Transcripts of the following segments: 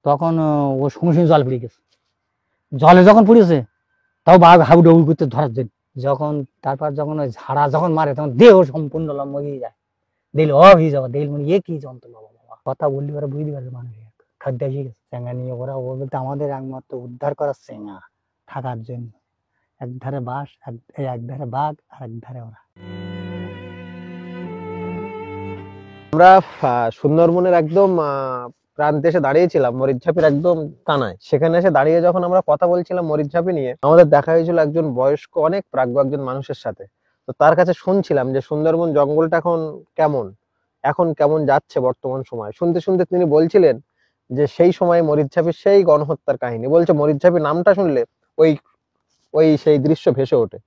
তখন ও সঙ্গে সঙ্গে জল পড়ে গেছে। জলে যখন পড়েছে তাও বাঘ হাবুডুবু করতে ধরার জন্য, যখন তারপর যখন ওই ঝাড়া যখন মারে তখন দেহ সম্পূর্ণ লম্বা হয়ে যায়, দিল হয়ে যাওয়া, দিল মানে এ কি যন্ত্র বাবা বাবা, কথা বললি ওরা বুঝতে পারবে মানুষ খাদ্য এসে গেছে। চেঙ্গা নিয়ে ওরা ও বলতে আমাদের একমাত্র উদ্ধার করার চেঙ্গা থাকার জন্য, একধারে বাঁশ, একধারে বাঘ আর একধারে ওরা। আমরা সুন্দরবনের একদম প্রান্তে এসে দাঁড়িয়েছিলাম মরিচঝাপির একদম কানায়। সেখানে এসে দাঁড়িয়ে যখন আমরা কথা বলছিলাম মরিচঝাপি নিয়ে, আমাদের দেখা হয়েছিল একজন বয়স্ক অনেক প্রাজ্ঞ একজন মানুষের সাথে। তো তার কাছে শুনছিলাম যে সুন্দরবন জঙ্গলটা এখন কেমন যাচ্ছে বর্তমান সময়। শুনতে শুনতে তিনি বলছিলেন যে সেই সময় মরিচঝাপির সেই গণহত্যার কাহিনী বলছে। মরিচঝাপি নামটা শুনলে ওই ওই সেই দৃশ্য ভেসে ওঠে।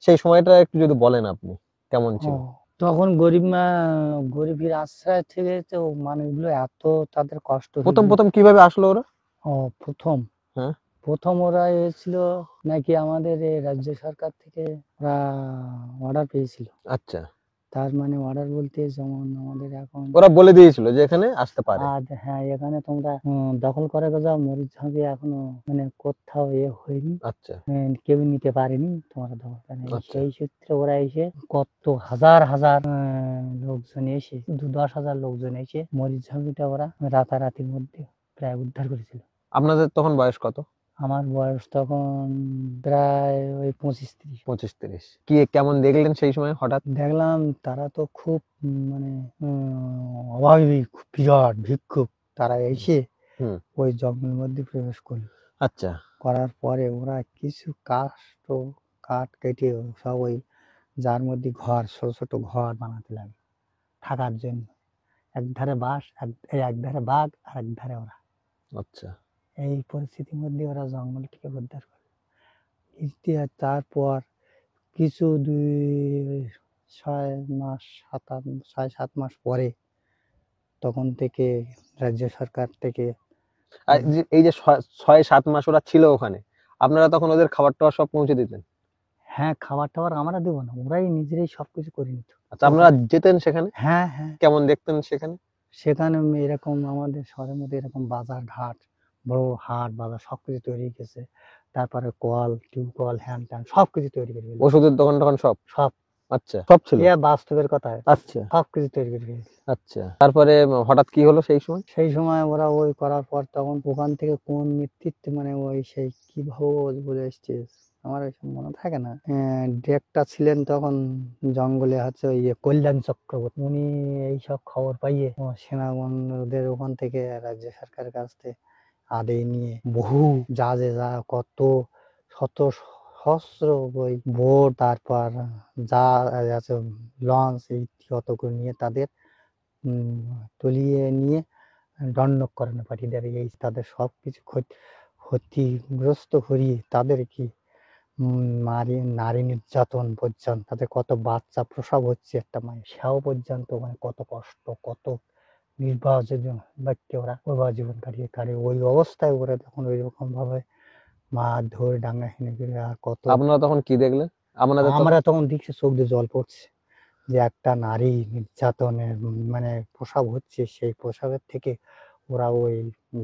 সেই সময়টা একটু যদি বলেন আপনি কেমন ছিল। তখন গরিবের আশ্রয় থেকে তো মানুষগুলো এত তাদের কষ্ট। প্রথম কিভাবে আসলো ওরা? হ্যাঁ, প্রথম ওরা এসেছিল নাকি আমাদের রাজ্য সরকার থেকে ওরা অর্ডার পেয়েছিল। আচ্ছা, তার মানে অর্ডার বলতে যেমন আমাদের এখন ওরা বলে দিয়েছিল যে এখানে আসতে পারে। আর হ্যাঁ, এখানে তোমরা দখল করে যাও, মরিচঝাপি এখনো মানে কোথাও হয়নি, আচ্ছা, কেউ নিতে পারেনি, তোমরা দখল করে। আচ্ছা, সেই সূত্রে ওরা এসে কত হাজার হাজার লোকজন এসে 10,000 লোকজন এসে মরিচঝাপিটা ওরা রাতারাতির মধ্যে প্রায় উদ্ধার করেছিল। আপনাদের তখন বয়স কত? আমার বয়স তখন প্রায় ওই 25-30। 25-30। কি কেমন দেখলেন সেই সময় হঠাৎ? দেখলাম তারা তো খুব মানে অভাবী, বিরাট ভিক্ষুক, তারা এসে ওই জঙ্গলের মধ্যে প্রবেশ করলো। আচ্ছা, করার পরে ওরা কিছু কাঠ কেটে সব ওই যার মধ্যে ঘর, ছোট ছোট ঘর বানাতে লাগে থাকার জন্য। একধারে বাঁশ, একধারে বাঘ আর একধারে ওরা। আচ্ছা, এই পরিস্থিতির মধ্যে ওরা জঙ্গল থেকে উদ্ধার করে। তারপর কিছু 6-7 মাস পরে তখন থেকে রাজ্য সরকার থেকে আর এই যে 6-7 মাস ওরা ছিল ওখানে, আপনারা তখন ওদের খাবার টাবার সব পৌঁছে দিতেন? হ্যাঁ, খাবার টাবার আমরা দেবো না, ওরাই নিজেরাই সবকিছু করে নিত। আচ্ছা, আপনারা যেতেন সেখানে? হ্যাঁ হ্যাঁ, কেমন দেখতেন সেখানে? সেখানে এরকম আমাদের শহরের মধ্যে এরকম বাজার ঘাট, বড় হাট বাজার সবকিছু তৈরি গেছে। তারপরে কল, টিউবকল, হ্যান ত্যান সবকিছু তৈরি করে ফেলেছে। ওষুধের দোকান টোকান সব? সব আচ্ছা, সব ছিল? বাস্তবের কথা। আচ্ছা, সবকিছু তৈরি করে ফেলেছে। আচ্ছা। তারপরে হঠাৎ কি হলো সেই সময়? সেই সময় ওরা ওই করার পর তখন ওখান থেকে কোন নেতৃত্বে মানে ওই সেই কিভাবে বলে এসছে আমার ওইসব মনে থাকে না। ডিরেক্টর ছিলেন তখন জঙ্গলে, হচ্ছে ওই কল্যাণ চক্রবর্তী, উনি এইসব খবর পাইয়ে সেনাগণদের ওখান থেকে রাজ্য সরকারের কাছ থেকে আদায় নিয়ে বহু জাহাজে যা কত শত সহস্র ওই বোট, তারপর যা আছে লঞ্চ, এই কতগুলো নিয়ে তাদের তলিয়ে নিয়ে দণ্ডকরণে পাঠিয়ে দেবে। এই তাদের সবকিছু ক্ষতিগ্রস্ত করিয়ে তাদের কি নারী নির্যাতন পর্যন্ত, তাদের কত বাচ্চা প্রসব হচ্ছে একটা মায়ের, সেও পর্যন্ত মানে কত কষ্ট, কত নির্বাহ বাক্যে ওরা ওইভাবে জীবন কাটিয়ে ওই অবস্থায় ওরা তখন ওই রকম ভাবে মাছ ধরে ডাঙ্গা হেনে করে। আর কত আপনারা তখন কি দেখলেন? আমরা তখন দেখছি চোখ দিয়ে জল পড়ছে যে একটা নারী নির্যাতনের মানে প্রসব হচ্ছে, সেই প্রসবের থেকে ওরা ওই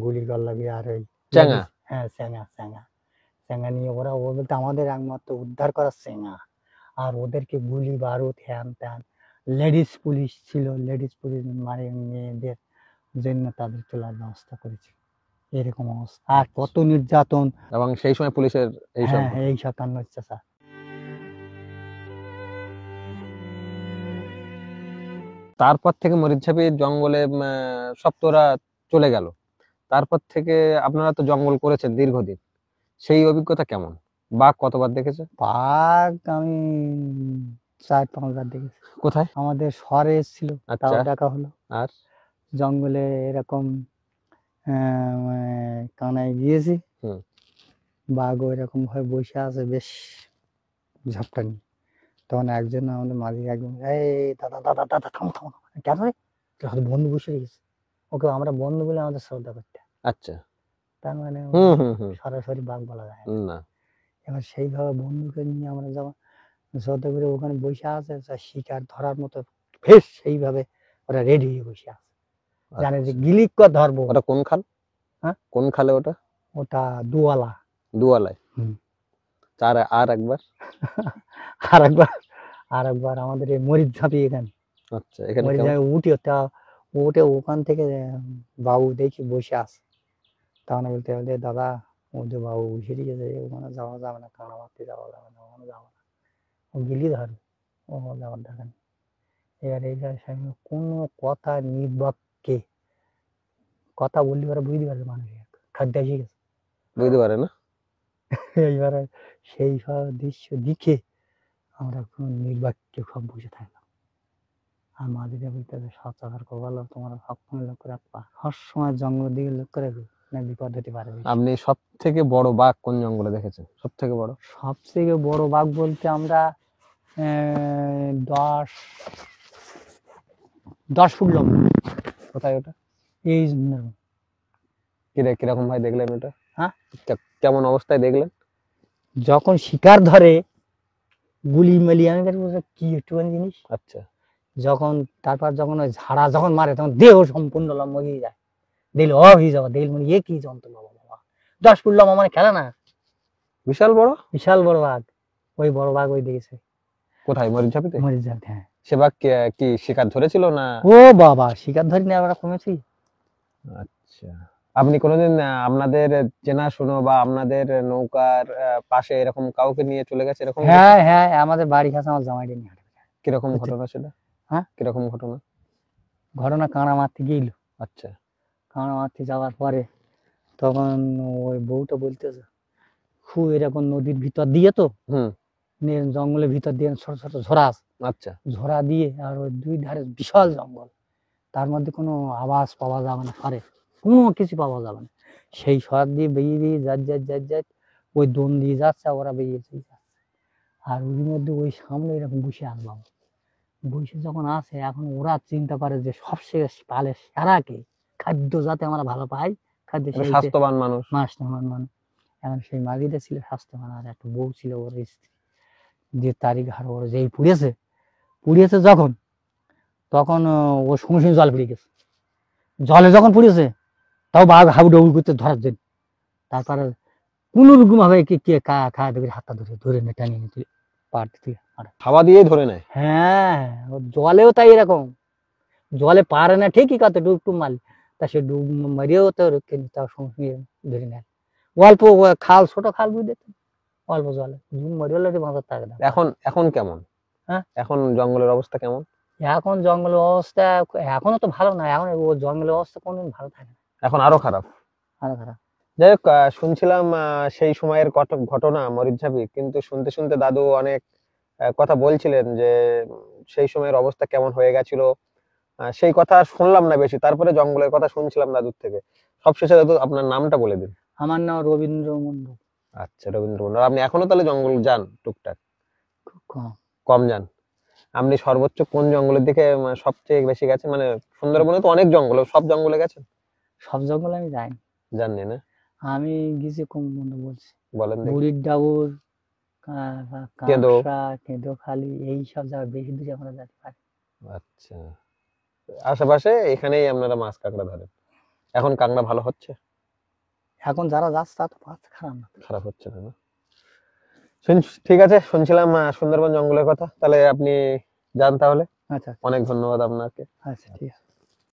গুলি গল্লা দিয়ে আর ওই চেঙ্গা? হ্যাঁ, চেঙ্গা নিয়ে ওরা বলতে আমাদের একমাত্র উদ্ধার করার চেঙ্গা। আর ওদেরকে গুলি বারুদ হ্যান ত্যান, লেডিস পুলিশ ছিল, লেডিস পুলিশ মানে মেয়েদের জন্য তাদের তোলার ব্যবস্থা করেছে। এরকম অবস্থা, আর কত নির্যাতন। এবং সেই সময় পুলিশের এইসব এই 57 অত্যাচার। তারপর থেকে মরিচঝাপির জঙ্গলে সব তো ওরা চলে গেল। তারপর থেকে আপনারা তো জঙ্গল করেছেন দীর্ঘদিন, সেই অভিজ্ঞতা কেমন? বাঘ কতবার দেখেছে? বাঘ আমি 4-5 বার দেখেছি। কোথায়? আমাদের শহরে এসেছিল, তাও আচ্ছা, দেখা হলো। আর জঙ্গলে এরকম কানায় গিয়েছি, বাঘ ওইরকম ভাবে বসে আছে বেশ ঝাপটা নিয়ে। তখন একজন আমাদের মালিক একদম, এই দাদা দাদা দাদা থামো থামো থামো। কেন রে? হয়তো বন্ধু বসে গেছে, ওকে আমরা বন্ধু বলে আমাদের শ্রদ্ধা করতে। আচ্ছা, তার মানে সরাসরি বাঘ বলা যায় না। এবার সেইভাবে বন্ধুকে নিয়ে আমরা যখন শ্রদ্ধা করে ওখানে বসে আছে, শিকার ধরার মতো বেশ সেইভাবে ওরা রেডি হয়ে বসে আছে, জানে যে গিলিক করে ধরবো। ওটা কোন খাল? কোন খালে ওটা? ওটা দুয়ালা। দুয়ালায়। হুম। আর একবার? আর একবার আমাদের এই মরিচঝাপি এখানে, আচ্ছা, এখানে কেমন? মরিচঝাপি উঠে ওখান থেকে বাবু দেখি বসে আছে, তখন বলতে বলতে দাদা ও যে বাবু উঠে গেছে, ওখানে যাওয়া যাবে না, কাঁড়া মারতে যাওয়া যাবে না, ওখানে যাওয়া না, ও গিলি ধরবে, ও যাওয়ার দেখা নেই। এবার এই যে সামনে কোনো কথা নির্বাককে কথা বললি পারে বুঝতে পারবে মানুষ, খাদ্য এসে গেছে। বুঝতে পারে না। এইবারে সেই সব দৃশ্য দেখে আমরা কোনো নির্বাককে সব বসে থাকলাম। আর মাঝিরা বলতেছে সব চাকার কপাল তোমরা সবসময় লক্ষ্য রাখবা, সবসময় জঙ্গলের দিকে লক্ষ্য রাখবে, না বিপদ হতে পারে। আপনি সব থেকে বড় বাঘ কোন জঙ্গলে দেখেছেন? সব থেকে বড়? সবথেকে বড় বাঘ বলতে আমরা 10 ফুট লম্বা। কোথায় ওটা? এই কিরকম ভাই দেখলেন ওটা? হ্যাঁ, কেমন অবস্থায় দেখলেন? যখন শিকার ধরে গুলি মেলি, আমি কি একটুখানি জিনিস। আচ্ছা। তারপর যখন ওই ঝাড়া যখন মারে তখন দেহ সম্পূর্ণ লম্বা হয়ে যায়, দিল হয়ে যাওয়া, দিল মানে এ কি যন্ত্র বাবা বাবা, 10 ফুট লম্বা মানে খেলা না, বিশাল বড়, বিশাল বড় বাঘ। ওই বড় বাঘ ওই দেখেছে। কোথায়? মরিচঝাপিতে? মরিচঝাপি, হ্যাঁ। সে বাঘ কি শিকার ধরেছিল না? ও বাবা, শিকার ধরি না, আমরা কমেছি। আচ্ছা, আপনি কোনোদিন আপনাদের চেনাশোনা বা আপনাদের নৌকার পাশে এরকম কাউকে নিয়ে চলে গেছে এরকম? হ্যাঁ হ্যাঁ, আমাদের বাড়ির কাছে আমার জামাই নিয়ে হাঁটে। কিরকম ঘটনা সেটা? হ্যাঁ, কিরকম ঘটনা? ঘটনা কাঁড়া মারতে গেল। আচ্ছা। কাঁড়া মারতে যাওয়ার পরে তখন ওই বউটা বলতেছে খুব এরকম নদীর ভিতর দিয়ে তো, জঙ্গলের ভিতর দিয়ে ছোট ছোট ঝোড়া আছে। আচ্ছা। ঝোড়া দিয়ে আর ওই দুই ধারে বিশাল জঙ্গল, তার মধ্যে কোনো আওয়াজ পাওয়া যাবে না, সরে কোনো কিছু পাওয়া যাবে না। সেই সর দিয়ে বেরিয়ে যাত ওই দোন দিয়ে যাচ্ছে, ওরা বেরিয়েছে যাচ্ছে। আর ওর মধ্যে ওই সামনে এরকম বসে আসলাম, বসে যখন আসে, এখন ওরা চিন্তা করে যে সবশেষ পালে সারাকে খাদ্য যাতে আমরা ভালো পাই, খাদ্য স্বাস্থ্যবান মানুষ। মানুষ। এখন সেই মাগিটা ছিল স্বাস্থ্যবান, আর একটা বউ ছিল ওর স্ত্রী, যে তারই ঘাড় ওর যেই পুড়িয়েছে যখন, তখন ও সঙ্গে সঙ্গে জল পড়ে গেছে। জলে যখন পুড়িয়েছে তাও বাঘ হাবুডাবু করতে ধরার জন্য, তারপরে কোন রকম ভাবে কে খাওয়া দেবে, হাতটা ধরে টানিয়ে নিতে পারতে, হাওয়া দিয়ে ধরে নেয়। হ্যাঁ, জলেও তাই এরকম, জলে পারে না ঠিকই, কত ডুব টুব মারলে তা সে ডুব মারিয়েও তো তার সঙ্গে ধরে নেয়। অল্প খাল, ছোট খাল বুঝতে, অল্প জলে ডুব মারিয়ে বাঁচার থাকে না। এখন কেমন? হ্যাঁ, এখন জঙ্গলের অবস্থা কেমন? এখন জঙ্গলের অবস্থা এখনো তো ভালো না, এখন ও জঙ্গলের অবস্থা কোনদিন ভালো থাকে না, এখন আরো খারাপ। আরো খারাপ। যাই হোক, শুনছিলাম সেই সময়ের ঘটনা মরিচঝাপি, কিন্তু শুনতে শুনতে দাদু অনেক কথা বলছিলেন যে সেই সময়ের অবস্থা কেমন হয়ে গেছিল। সেই কথা আর শুনলাম না বেশি, তারপরে জঙ্গলের কথা শুনছিলাম দাদুর থেকে। সবশেষে দাদু আপনার নামটা বলে দিন। আমার নাম রবীন্দ্র মন্ডল। আচ্ছা, রবীন্দ্র মন্ডল। আপনি এখনো তাহলে জঙ্গল যান টুকটাক? খুব কম। কম যান। আপনি সর্বোচ্চ কোন জঙ্গলের দিকে সবচেয়ে বেশি গেছেন? মানে সুন্দরবনে তো অনেক জঙ্গল, সব জঙ্গলে গেছেন? সব জঙ্গলে আমি যাইনি। জাননি না? আমি গেছি কম বন্ধু বলছি, বলেন দেখি। বুড়ির ডাবুর, কাঁকড়া, কেঁদোখালি, এই সব জায়গায় বেশি দূরে আমরা যেতে পারি। আচ্ছা, আশেপাশে এখানেই আপনারা মাছ কাঁকড়া ধরেন। এখন কাঁকড়া ভালো হচ্ছে? এখন যারা যাচ্ছে তা তো মাছ খারাপ না। খারাপ হচ্ছে না? ঠিক আছে, শুনছিলাম সুন্দরবন জঙ্গলের কথা, তাহলে আপনি যান তাহলে। আচ্ছা, অনেক ধন্যবাদ আপনাকে। আচ্ছা, ঠিক আছে।